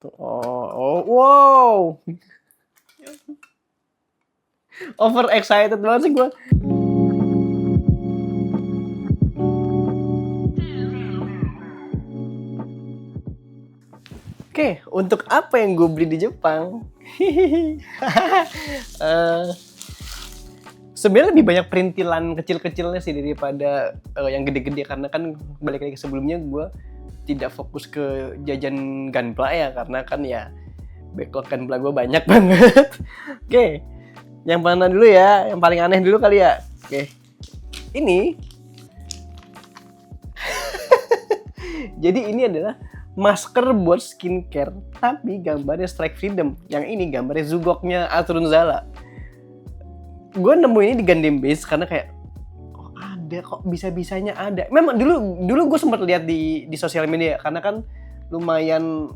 Wow. Over excited banget sih gue. Oke, untuk apa yang gue beli di Jepang? Sebenarnya lebih banyak perintilan kecil-kecilnya sih daripada yang gede-gede, karena kan balik lagi sebelumnya gue tidak fokus ke jajan Gunpla ya, karena kan ya backlog Gunpla gue banyak banget. Oke, yang mana dulu ya? Yang paling aneh dulu kali ya. Oke, ini jadi ini adalah masker buat skincare, tapi gambarnya Strike Freedom. Yang ini gambarnya Zugoknya Atrunzala. Gue nemu ini di Gundam Base karena kayak kok bisa-bisanya ada. Memang dulu gue sempat lihat di sosial media, karena kan lumayan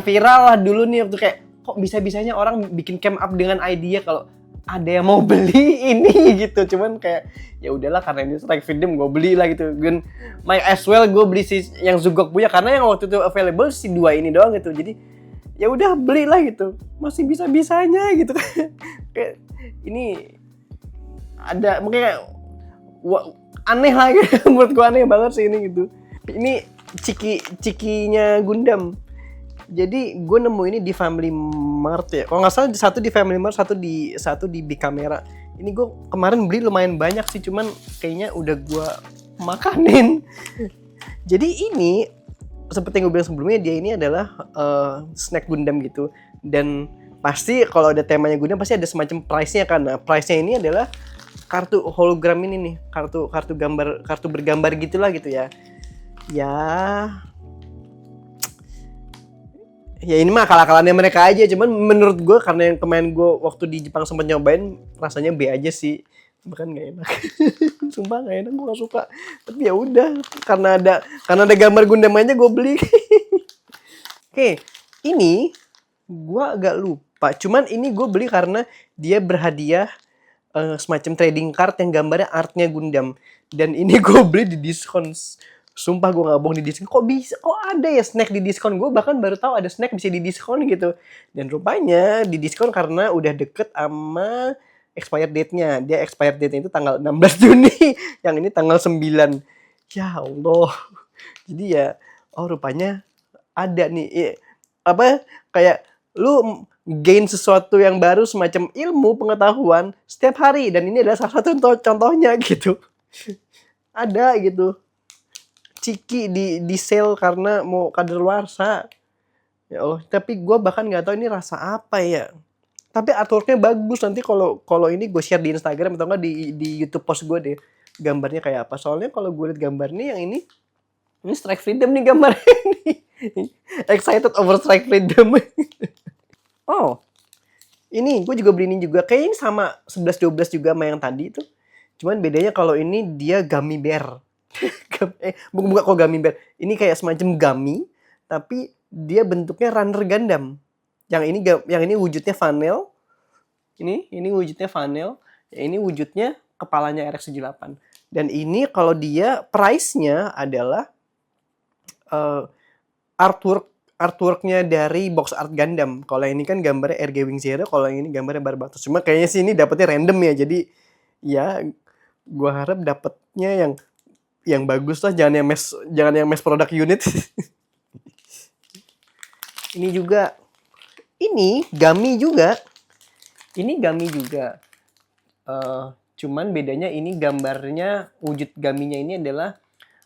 viral lah dulu nih, waktu kayak kok bisa-bisanya orang bikin cam up dengan idea kalau ada yang mau beli ini gitu. Cuman kayak ya udahlah, karena ini Strike Freedom gue beli lah gitu. Dan might as well gue beli si yang Zugok punya, karena yang waktu itu available si dua ini doang gitu. Jadi ya udah belilah gitu. Masih bisa-bisanya gitu. Kayak ini ada mungkin kayak aneh lah gitu. Menurut gue aneh banget sih ini gitu. Ini cikinya Gundam. Jadi gue nemu ini di Family Mart ya. Kalau nggak salah satu di Family Mart, satu di Big Camera. Ini gue kemarin beli lumayan banyak sih, cuman kayaknya udah gue makanin. Jadi ini seperti yang gue bilang sebelumnya, dia ini adalah snack Gundam gitu. Dan pasti kalau ada temanya Gundam pasti ada semacam price-nya kan. Nah, price-nya ini adalah kartu hologram ini nih, kartu bergambar gitulah gitu ya. Ya ini mah akal-akalannya mereka aja. Cuman menurut gue, karena yang kemarin gue waktu di Jepang sempat nyobain, rasanya B aja sih, bahkan nggak enak. Sumpah nggak enak, gue nggak suka. Tapi ya udah, karena ada gambar Gundam aja gue beli. Oke, ini gue agak lupa. Cuman ini gue beli karena dia berhadiah semacam trading card yang gambarnya artnya Gundam. Dan ini gue beli di diskon. Sumpah gue gak bohong, di diskon. Kok ada ya snack di diskon? Gue bahkan baru tahu ada snack bisa di diskon gitu. Dan rupanya di diskon karena udah deket sama expired date-nya. Dia expired date-nya itu tanggal 16 Juni. Yang ini tanggal 9. Ya Allah. Jadi ya, rupanya ada nih. Kayak lu gain sesuatu yang baru, semacam ilmu pengetahuan setiap hari, dan ini adalah salah satu contohnya gitu. Ada gitu ciki di sale karena mau kadaluarsa. Ya Allah, tapi gue bahkan nggak tahu ini rasa apa ya. Tapi artworknya bagus. Nanti kalau ini gue share di Instagram atau nggak di YouTube post gue deh, gambarnya kayak apa. Soalnya kalau gue lihat gambarnya yang ini Strike Freedom nih gambarnya ini. Excited over Strike Freedom. Oh, ini gue juga beli ini juga. Kayaknya ini sama 11-12 juga sama yang tadi itu. Cuman bedanya kalau ini dia gummy bear. Bukan kok gummy bear. Ini kayak semacam gummy, tapi dia bentuknya runner Gundam. Yang ini wujudnya funnel. Ini wujudnya funnel. Ini wujudnya kepalanya RX-78. Dan ini kalau dia price-nya adalah artworknya dari box art Gundam. Kalau ini kan gambarnya RG Wing Zero, kalau ini gambarnya Barbatos. Cuma kayaknya sih ini dapetnya random ya. Jadi ya gue harap dapetnya yang bagus lah, jangan yang mass product unit. Ini juga, ini gummy juga. Cuman bedanya ini gambarnya, wujud gummy-nya ini adalah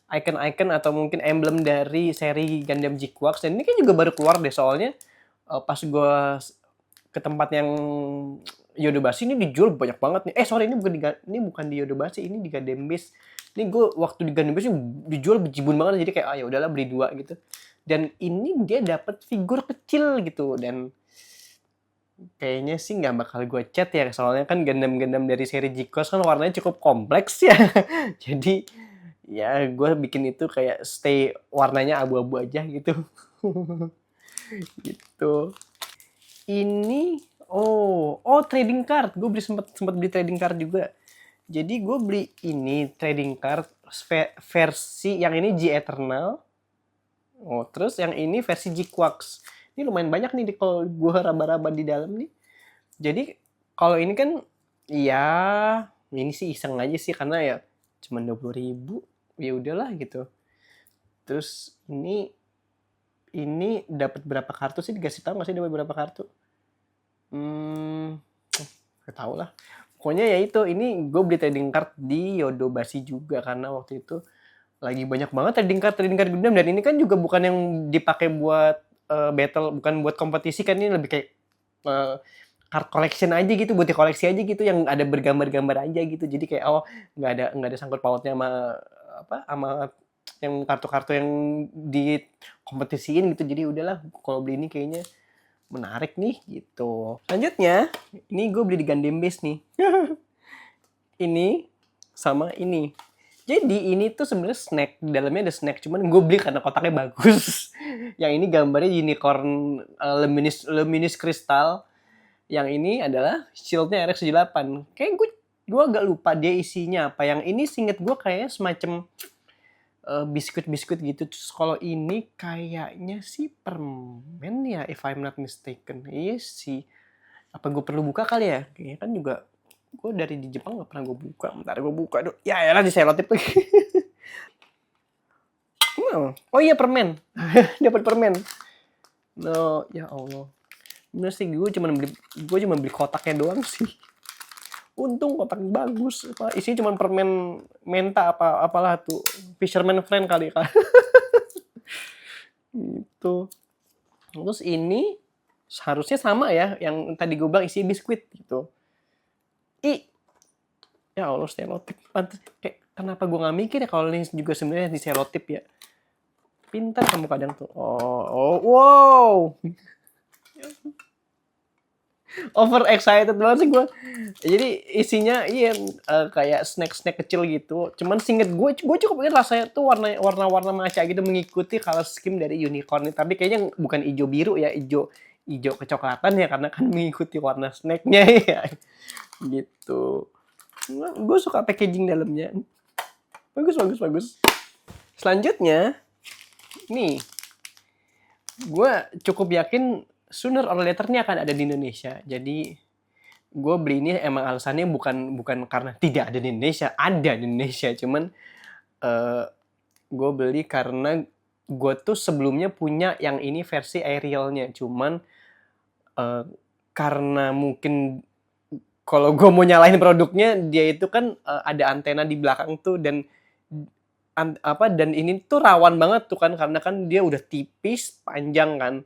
icon-icon atau mungkin emblem dari seri Gundam G-Quarks. Dan ini kan juga baru keluar deh, soalnya pas gue ke tempat yang Yodobashi ini dijual banyak banget nih. Sorry, ini bukan di Yodobashi, ini di Gundam Base. Ini gue waktu di Gundam Base dijual bejibun banget, jadi kayak ya udahlah beli 2 gitu. Dan ini dia dapat figur kecil gitu, dan kayaknya sih nggak bakal gue cat ya, soalnya kan Gundam dari seri G-Quarks kan warnanya cukup kompleks ya. Jadi ya gue bikin itu kayak stay warnanya abu-abu aja gitu. Gitu. Ini trading card. Gue sempat beli trading card juga. Jadi gue beli ini trading card versi yang ini G Eternal. Terus yang ini versi G-Quarks. Ini lumayan banyak nih kalau gue raba-raba di dalam nih. Jadi kalau ini kan ya ini sih iseng aja sih karena ya cuma 20.000, ya udahlah gitu. Terus ini dapat berapa kartu sih, dikasih tahu nggak sih dapat berapa kartu? Nggak tahu lah. Pokoknya ya itu, ini gue beli trading card di Yodobashi juga karena waktu itu lagi banyak banget trading card Gundam, dan ini kan juga bukan yang dipakai buat battle, bukan buat kompetisi kan, ini lebih kayak card collection aja gitu, buat dikoleksi aja gitu, yang ada bergambar-gambar aja gitu. Jadi kayak nggak ada sangkut pautnya sama yang kartu-kartu yang dikompetisiin gitu. Jadi udahlah, kalau beli ini kayaknya menarik nih gitu. Selanjutnya, ini gue beli di Gundam Base nih. Ini sama ini. Jadi ini tuh sebenarnya snack, di dalamnya ada snack, cuman gue beli karena kotaknya bagus. Yang ini gambarnya unicorn luminous crystal. Yang ini adalah shieldnya RX-78. Kayak gue agak lupa dia isinya apa. Yang ini seinget gue kayaknya semacam biskuit-biskuit gitu. Terus kalau ini kayaknya sih permen ya, if I'm not mistaken. Iya sih. Apa gue perlu buka kali ya? Kayaknya kan juga gue dari di Jepang gak pernah gue buka. Bentar gue buka dulu. Ya elah, di selotip lagi. Oh iya, permen. Dapat permen. No, ya Allah. Bener sih, gue cuma beli kotaknya doang sih. Untung kotak bagus. Isinya cuma permen menta apalah tuh. Fisherman friend kali kan. Gitu. Terus ini seharusnya sama ya, yang tadi gue bilang isi biskuit gitu. Ya Allah, selotip. Kayak kenapa gue nggak mikir ya kalau ini juga sebenarnya di selotip ya. Pintar kamu kadang tuh. Wow. Over excited banget sih gue. Jadi isinya kayak snack kecil gitu. Cuman singkat gue cukup ingat rasanya tuh warna maca gitu, mengikuti color scheme dari unicorn. Tapi kayaknya bukan hijau biru ya, hijau kecoklatan ya, karena kan mengikuti warna snacknya ya. Gitu. Gue suka packaging dalamnya. Bagus. Selanjutnya, nih, gue cukup yakin sooner or later ini akan ada di Indonesia. Jadi gue beli ini emang alasannya bukan karena tidak ada di Indonesia, ada di Indonesia. Cuman gue beli karena gue tuh sebelumnya punya yang ini versi aerialnya. Cuman karena mungkin kalau gue mau nyalahin produknya, dia itu kan ada antena di belakang tuh, dan ini tuh rawan banget tuh kan, karena kan dia udah tipis, panjang kan.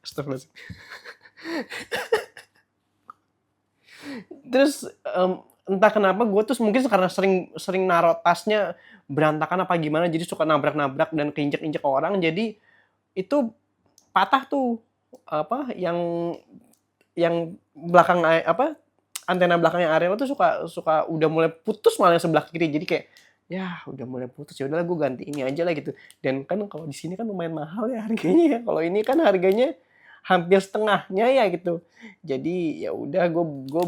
Astagfirullahaladzim. Terus entah kenapa gue tuh mungkin karena sering naruh tasnya berantakan apa gimana, jadi suka nabrak-nabrak dan keinjek-injek orang, jadi itu patah tuh yang belakang antena belakangnya Ariel tuh suka udah mulai putus, malah yang sebelah kiri. Jadi kayak ya udah mulai putus, ya udahlah gue ganti ini aja lah gitu. Dan kan kalau di sini kan lumayan mahal ya harganya ya. Kalau ini kan harganya hampir setengahnya ya gitu. Jadi ya udah gue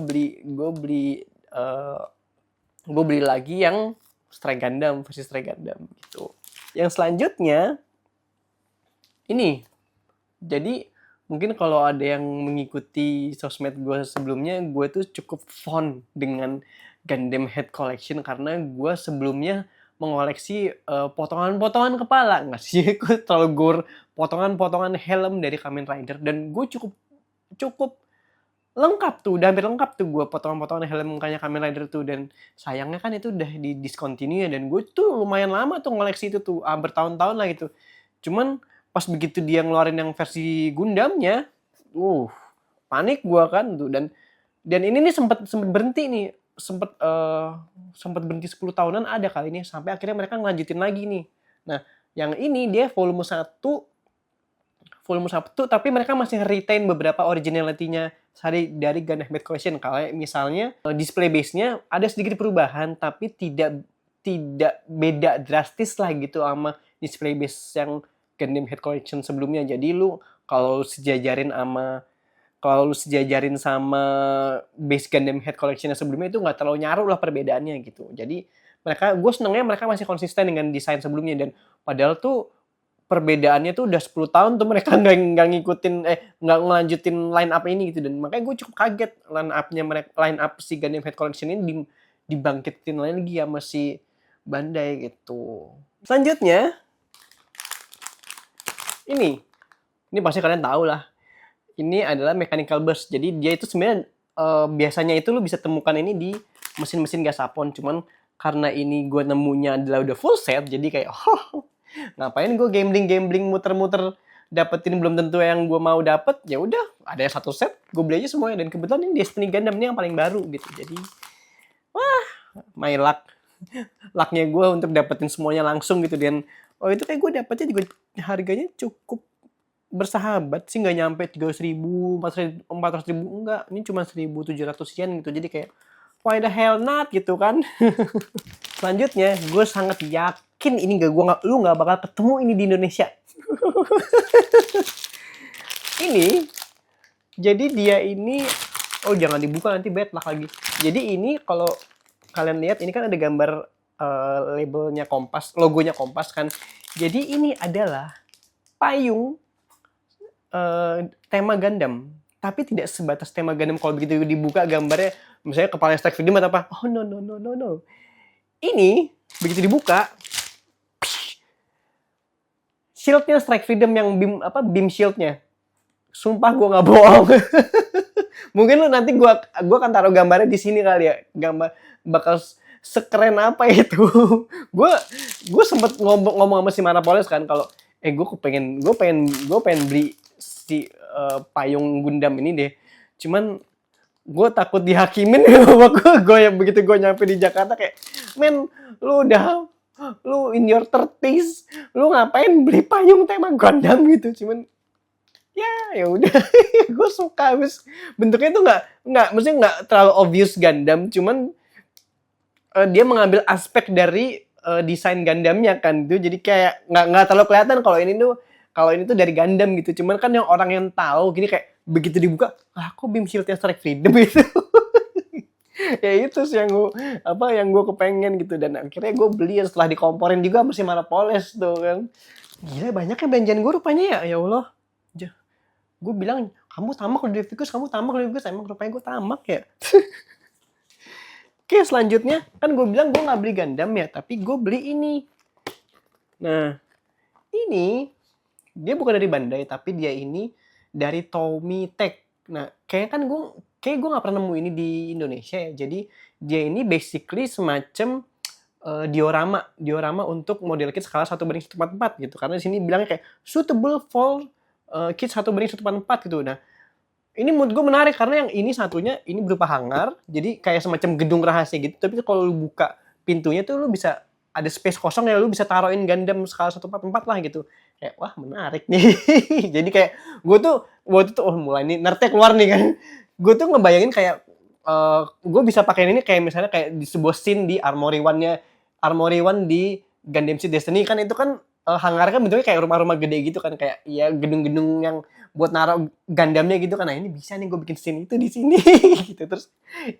beli lagi yang versi Stray Gundam gitu. Yang selanjutnya ini. Jadi mungkin kalau ada yang mengikuti sosmed gue sebelumnya, gue tuh cukup fond dengan Gundam Head Collection karena gue sebelumnya mengoleksi potongan-potongan kepala, nggak sih, gue terlalu gore, potongan-potongan helm dari Kamen Rider, dan gue cukup lengkap tuh, udah hampir lengkap tuh gue potongan-potongan helm mukanya Kamen Rider tuh. Dan sayangnya kan itu udah di discontinue ya, dan gue tuh lumayan lama tuh ngoleksi itu tuh, bertahun-tahun lah gitu. Cuman pas begitu dia ngeluarin yang versi Gundamnya, panik gua kan tuh. Dan ini nih sempet berhenti nih, sempet berhenti 10 tahunan ada kali ini, sampai akhirnya mereka ngelanjutin lagi nih. Nah, yang ini dia volume 1 tapi mereka masih retain beberapa originality-nya dari Gundam Head Collection. Kalau misalnya display base-nya ada sedikit perubahan, tapi tidak beda drastis lah gitu sama display base yang Gundam Head Collection sebelumnya. Jadi lu kalau lu sejajarin sama base Gundam Head Collection sebelumnya itu nggak terlalu nyaru lah perbedaannya gitu. Jadi gue senengnya mereka masih konsisten dengan desain sebelumnya, dan padahal tuh perbedaannya tuh udah 10 tahun tuh mereka nggak ngikutin nggak ngelanjutin line up ini gitu, dan makanya gue cukup kaget line up si Gundam Head Collection ini dibangkitin lagi sama si Bandai gitu. Selanjutnya ini pasti kalian tahu lah. Ini adalah mechanical burst. Jadi dia itu sebenarnya biasanya itu lu bisa temukan ini di mesin-mesin Gashapon. Cuman karena ini gue nemunya adalah udah full set, jadi kayak ngapain gue gambling muter-muter dapetin belum tentu yang gue mau dapet. Ya udah, ada yang satu set, gue beli aja semuanya. Dan kebetulan ini Destiny Gundam ini yang paling baru gitu. Jadi wah, my luck. Lucknya gue untuk dapetin semuanya langsung gitu. Dan itu kayak gue dapetnya juga harganya cukup bersahabat sih, nggak nyampe 300.000, 400.000, enggak. Ini cuma 1.700 yen gitu. Jadi kayak why the hell not gitu kan. Selanjutnya, gue sangat yakin ini lu nggak bakal ketemu ini di Indonesia. Ini, jadi dia ini, jangan dibuka nanti bad luck lagi. Jadi ini kalau kalian lihat, ini kan ada gambar labelnya Kompas, logonya Kompas kan. Jadi ini adalah payung tema Gundam. Tapi tidak sebatas tema Gundam. Kalau begitu dibuka gambarnya, misalnya kepala Strike Freedom atau apa. Oh no. Ini, begitu dibuka, shieldnya Strike Freedom yang beam shieldnya. Sumpah gue nggak bohong. Mungkin lu nanti gue akan taruh gambarnya di sini kali ya. Gambar bakal sekeren apa itu. gue sempet ngomong sama si Manapolis kan kalau gue pengen beli si payung Gundam ini deh. Cuman gue takut dihakimin sama gue yang begitu gue nyampe di Jakarta kayak, men, lu in your 30s, lu ngapain beli payung tema Gundam gitu. Cuman ya udah. Gue suka, bentuknya tuh maksudnya nggak terlalu obvious Gundam, cuman dia mengambil aspek dari desain Gundamnya kan tuh, jadi kayak nggak terlalu kelihatan kalau ini tuh dari Gundam gitu. Cuman kan yang orang yang tahu gini kayak begitu dibuka, kok beam shieldnya Strike Freedom gitu. Ya itu sih yang gue kepengen gitu, dan akhirnya gue beli setelah dikomporin juga masih Manapolis tuh kan. Gila, banyaknya belanjaan gue rupanya ya Allah. Gue bilang kamu tamak lo di Vicus, emang rupanya gue tamak ya. Oke, selanjutnya kan gue bilang gue nggak beli Gundam ya, tapi gue beli ini. Nah, ini dia bukan dari Bandai, tapi dia ini dari Tommy Tech. Nah, kayak gue nggak pernah nemu ini di Indonesia ya. Jadi dia ini basically semacam diorama untuk model kit skala 1:1/4 gitu. Karena di sini bilangnya kayak suitable for kit 1:1/4 gitu. Nah, ini menurut gue menarik karena yang ini satunya ini berupa hangar, jadi kayak semacam gedung rahasia gitu. Tapi kalau lu buka pintunya tuh lu bisa ada space kosong ya, lu bisa taruhin Gundam skala 1/4 lah gitu. Kayak wah, menarik nih. Jadi kayak gue tuh mulai nih nerdnya keluar nih kan. Gue tuh ngebayangin kayak gue bisa pakai ini kayak misalnya kayak di sebuah scene di Armory One di Gundam Seed Destiny kan, itu kan hangar kan bentuknya kayak rumah-rumah gede gitu kan, kayak ya gedung-gedung yang buat naruh Gundamnya gitu kan. Nah, ini bisa nih gue bikin scene itu di sini gitu. Terus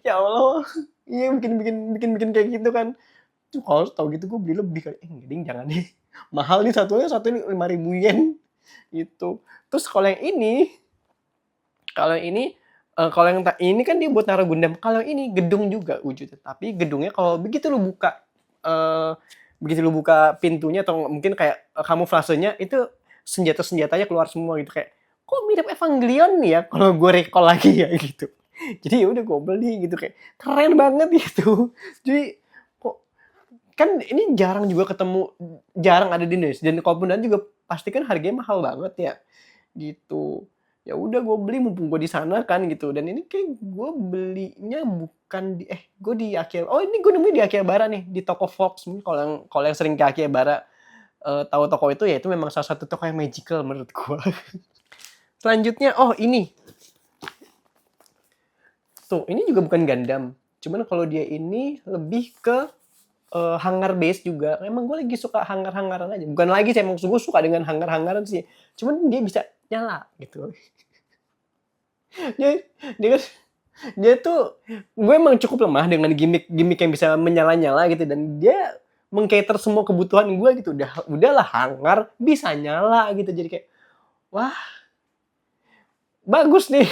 ya Allah, iya bikin kayak gitu kan. Kalau tau gitu gue beli lebih kali. Geding jangan nih. Mahal nih satunya 5.000 yen gitu. Terus kalau yang ini kalau yang ini kan dia buat naruh Gundam. Kalau ini gedung juga wujudnya, tapi gedungnya kalau begitu lu buka pintunya atau mungkin kayak kamuflasenya itu senjatanya keluar semua gitu, kayak kok mirip Evangelion nih ya kalau gue recall lagi ya gitu. Jadi ya udah gue beli gitu, kayak keren banget gitu. Jadi kok kan ini jarang ada di Indonesia, dan kalaupun ada juga pasti kan harganya mahal banget ya gitu. Ya udah gue beli mumpung gue di sana kan gitu. Dan ini kayak gue belinya bukan gue di ini gue nemuin di Akihabara nih, di toko Fox. Kalau yang sering ke Akihabara tahu toko itu, ya itu memang salah satu toko yang magical menurut gue. Selanjutnya ini tuh, ini juga bukan Gundam, cuman kalau dia ini lebih ke hangar base juga. Emang gue lagi suka hangar-hangaran aja. Bukan lagi sih, emang gue suka dengan hangar-hangaran sih. Cuman dia bisa nyala gitu. Dia tuh gue emang cukup lemah dengan gimmick yang bisa menyala-nyala gitu, dan dia mengcater semua kebutuhan gue gitu. Udahlah hangar bisa nyala gitu, jadi kayak wah bagus nih.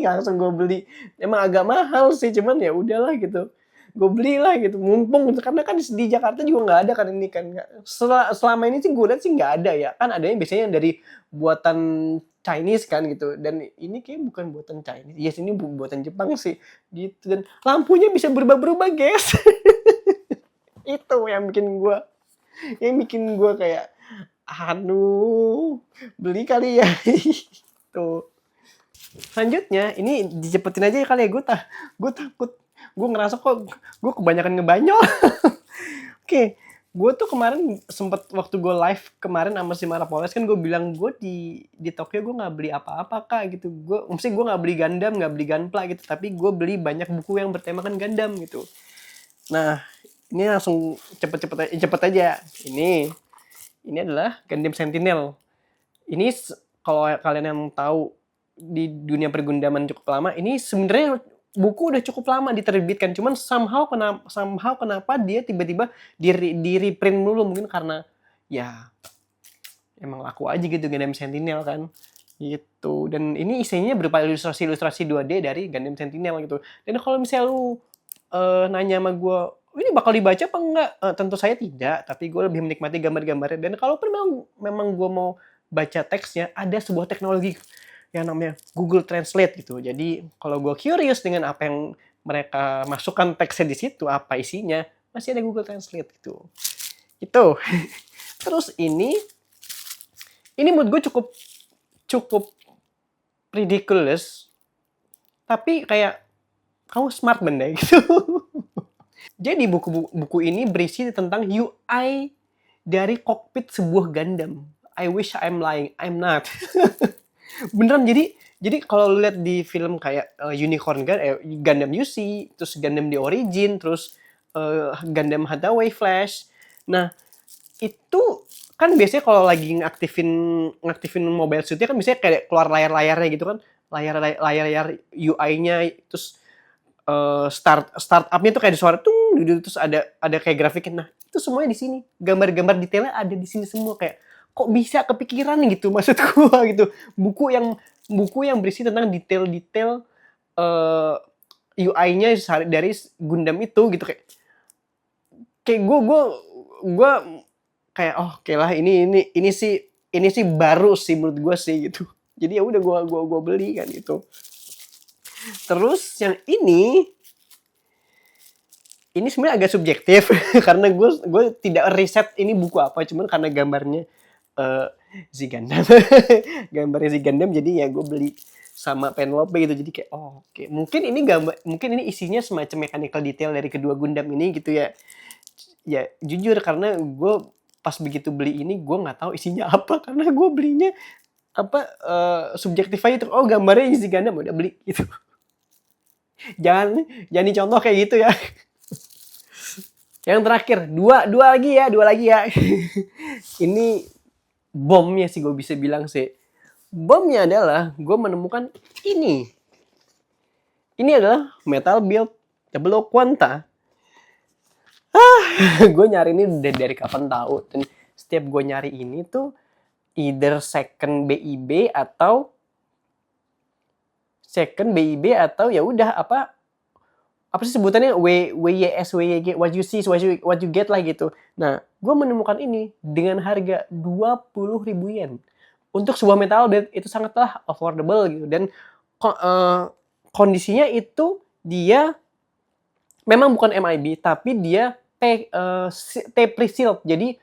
Langsung gue beli. Emang agak mahal sih, cuman ya udahlah gitu, gue belilah gitu, mumpung gitu. Karena kan di Jakarta juga nggak ada kan ini kan. Selama ini sih gue lihat sih nggak ada ya, kan adanya biasanya yang dari buatan Chinese kan gitu, dan ini kayak bukan buatan Chinese, yes ini buatan Jepang sih gitu. Dan lampunya bisa berubah-berubah guys. Itu yang bikin gue kayak aduh beli kali ya. Tuh. Selanjutnya, ini dicepetin aja kali ya, gue takut. Gue ngerasa kok gue kebanyakan ngebanyol. Oke, gue tuh kemarin sempet waktu gue live kemarin sama si Marapoles kan gue bilang gue di Tokyo gue nggak beli apa-apa kak gitu. Maksudnya gue nggak beli Gundam, nggak beli Gunpla gitu, tapi gue beli banyak buku yang bertemakan Gundam gitu. Nah, ini langsung cepet aja. Ini adalah Gundam Sentinel. Ini kalau kalian yang tahu di dunia pergundaman cukup lama, ini sebenarnya buku udah cukup lama diterbitkan, cuman somehow kenapa dia tiba-tiba di reprint dulu, mungkin karena ya emang laku aja gitu Gundam Sentinel kan gitu. Dan ini isinya berupa ilustrasi 2D dari Gundam Sentinel gitu. Dan kalau misalnya lu nanya sama gue, ini bakal dibaca apa enggak? Tentu saya tidak, tapi gue lebih menikmati gambar-gambarnya. Dan kalau memang gue mau baca teksnya, ada sebuah teknologi yang namanya Google Translate gitu. Jadi kalau gue curious dengan apa yang mereka masukkan teksnya di situ, apa isinya, masih ada Google Translate gitu. Itu. Terus ini menurut gue cukup ridiculous, tapi kayak kamu smart benda gitu. Jadi buku ini berisi tentang UI dari kokpit sebuah Gundam. I wish I'm lying, I'm not. Beneran, jadi kalau lu lihat di film kayak Unicorn Gundam UC, terus Gundam The Origin, terus Gundam Hathaway Flash. Nah, itu kan biasanya kalau lagi ngaktifin mobile suit-nya kan biasanya kayak keluar layar-layarnya gitu kan. Layar UI-nya, terus start up-nya tuh kayak ada suara tung gitu, terus ada kayak grafiknya. Nah, itu semuanya di sini. Gambar-gambar detailnya ada di sini semua. Kayak kok bisa kepikiran gitu, maksud gua gitu. Buku yang berisi tentang detail-detail UI-nya dari Gundam itu gitu, kayak gua kayak oke lah, ini sih baru sih menurut gua sih gitu. Jadi ya udah gua beli kan gitu. Terus yang ini sebenarnya agak subjektif karena gue tidak riset ini buku apa, cuman karena gambarnya si Gundam. Gambarnya si Gundam, jadi ya gue beli sama Penelope gitu. Jadi kayak oke. Mungkin ini isinya semacam mechanical detail dari kedua Gundam ini gitu ya. Ya jujur, karena gue pas begitu beli ini gue nggak tahu isinya apa, karena gue belinya subjektif aja tuh. Oh, gambarnya isi Gundam, udah beli gitu. Jangan dicontoh kayak gitu ya. Yang terakhir, dua lagi ya. Ini bomnya sih, gue bisa bilang sih. Bomnya adalah gue menemukan ini. Ini adalah Metal Build Double Quanta. Gue nyari ini dari kapan tahu. Dan setiap gue nyari ini tuh either second BIB atau ya udah apa sih sebutannya, WYS, WYG, what you see, what you get lah gitu. Nah, gue menemukan ini dengan harga 20.000 yen. Untuk sebuah metal bed itu sangatlah affordable gitu. Dan kondisinya itu dia memang bukan MIB, tapi dia pre-sealed. Jadi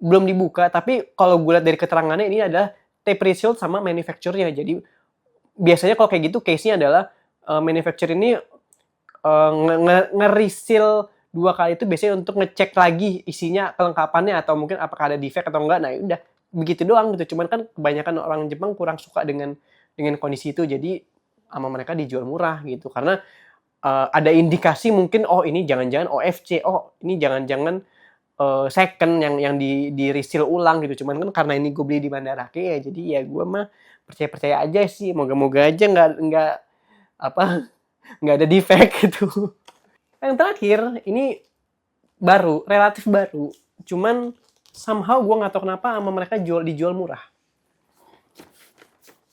belum dibuka, tapi kalau gue lihat dari keterangannya ini adalah pre-sealed sama manufacturer-nya. Jadi biasanya kalau kayak gitu case-nya adalah manufacturer ini nge-reseal 2 kali itu biasanya untuk ngecek lagi isinya, kelengkapannya, atau mungkin apakah ada defect atau enggak. Nah, udah begitu doang gitu. Cuman kan kebanyakan orang Jepang kurang suka dengan kondisi itu. Jadi sama mereka dijual murah gitu. Karena ada indikasi mungkin ini jangan-jangan OFC, ini jangan-jangan second yang di reseal ulang gitu. Cuman kan karena ini gue beli di Mandarake ya, jadi ya gue mah percaya aja sih, moga-moga aja nggak ada defect gitu. Yang terakhir ini relatif baru. Cuman somehow gue nggak tahu kenapa sama mereka dijual murah.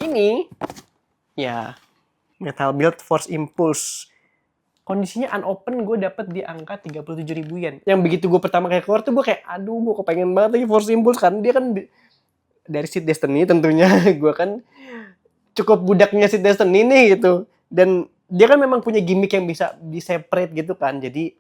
Ini ya Metal Build Force Impulse. Kondisinya unopen, gue dapet di angka 37.000 yen. Yang begitu gue pertama kali keluar tuh gue kayak, aduh gue kepengen banget lagi Force Impulse. Karena dia kan dari Seed Destiny tentunya. Gue kan cukup budaknya Seed Destiny nih gitu. Dan dia kan memang punya gimmick yang bisa di-separate gitu kan. Jadi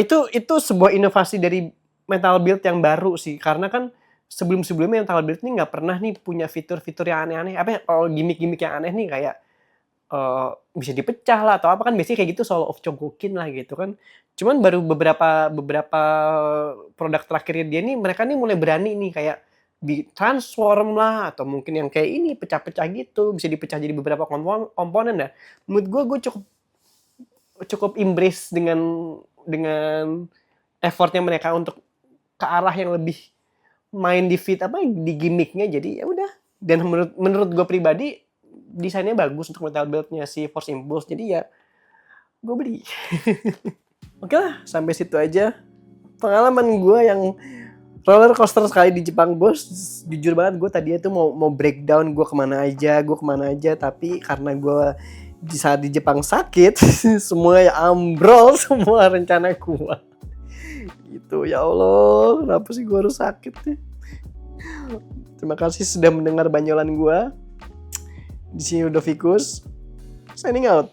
itu sebuah inovasi dari Metal Build yang baru sih. Karena kan sebelum-sebelumnya Metal Build ini nggak pernah nih punya fitur-fitur yang aneh-aneh. Gimmick-gimmick yang aneh nih kayak bisa dipecah lah atau apa kan biasanya kayak gitu Soul of Chogokin lah gitu kan. Cuman baru beberapa produk terakhirnya dia nih mereka nih mulai berani nih kayak transform lah atau mungkin yang kayak ini pecah-pecah gitu bisa dipecah jadi beberapa komponen dah. Menurut gue cukup embrace dengan effortnya mereka untuk ke arah yang lebih main di gimmicknya jadi ya udah. Dan menurut gue pribadi desainnya bagus untuk Metal Build-nya si Force Impulse. Jadi ya gue beli. Oke lah, sampai situ aja pengalaman gue yang roller coaster sekali di Jepang, bos. Jujur banget gue tadinya tuh mau breakdown gue kemana aja, tapi karena gue di saat di Jepang sakit, semua ya ambrol semua rencana gue. Gitu, ya Allah, kenapa sih gue harus sakit nih? Terima kasih sudah mendengar banyolan gue. Di sini Ludovikus, signing out.